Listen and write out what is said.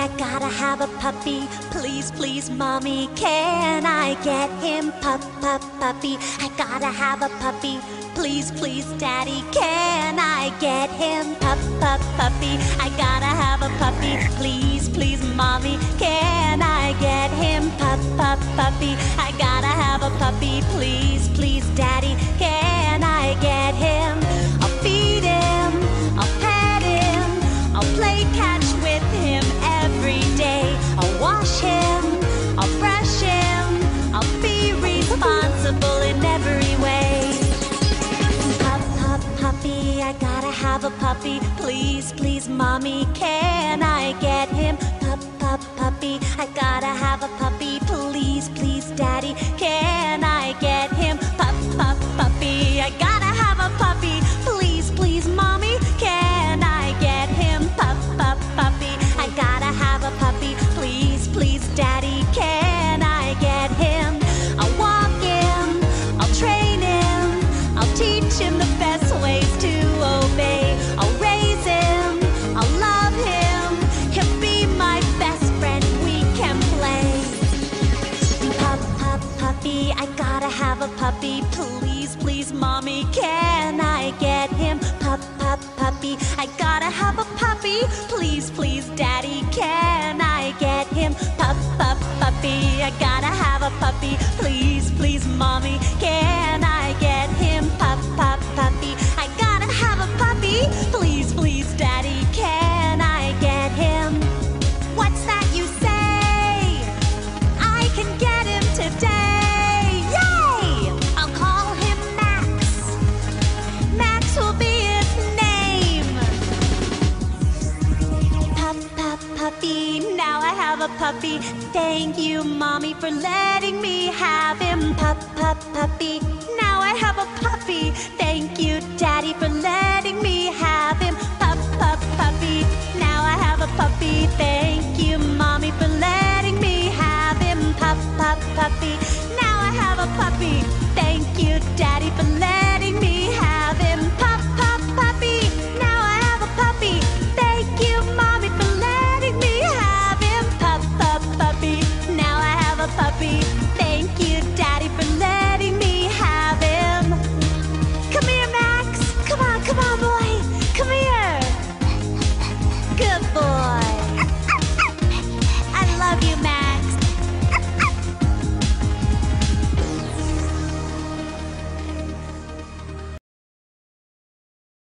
I gotta have a puppy. Please, please, mommy, can I get him? Puppy. I gotta have a puppy. Please, please, daddy, can I get him? Puppy. I gotta have a puppy. Please, please, mommy, can I get him? Puppy. I gotta have a puppy. Please, please, daddy, can I get him? I'll feed him, I'll pet him, I'll play catch with him every day. I'll wash him, I'll brush him, I'll be responsible in every way. Puppy, I gotta have a puppy. Please, please, mommy, can I get him? Puppy, I gotta have a puppy. Please, please, daddy, can I get him? Puppy, I gotta have a puppy. Please, please, mommy, can I get him? Puppy, I gotta have a puppy. Please, please, daddy, can I get him? I'll walk him, I'll train him, I'll teach him the best ways to obey. I'll raise him, I'll love him, he'll be my best friend, we can play. Puppy, I gotta have a puppy. Please, please, mommy, can I get him? Puppy, I gotta have a puppy. Please, please, daddy, can I get him? Puppy, I gotta have a puppy. Please, please, mommy, can I get him? Puppy, I gotta have a puppy. Please, please, daddy, can I get him? What's that you say? I can get him today. Yay! I'll call him Max. Max will be his name. Puppy, now I have a puppy. Thank you, mommy, for letting me have him. Puppy, now I have a puppy. Thank you, daddy, for letting me have him. Puppy, now I have a puppy. Thank you, mommy, for letting me have him. Puppy, now I have a puppy. Thank you, daddy.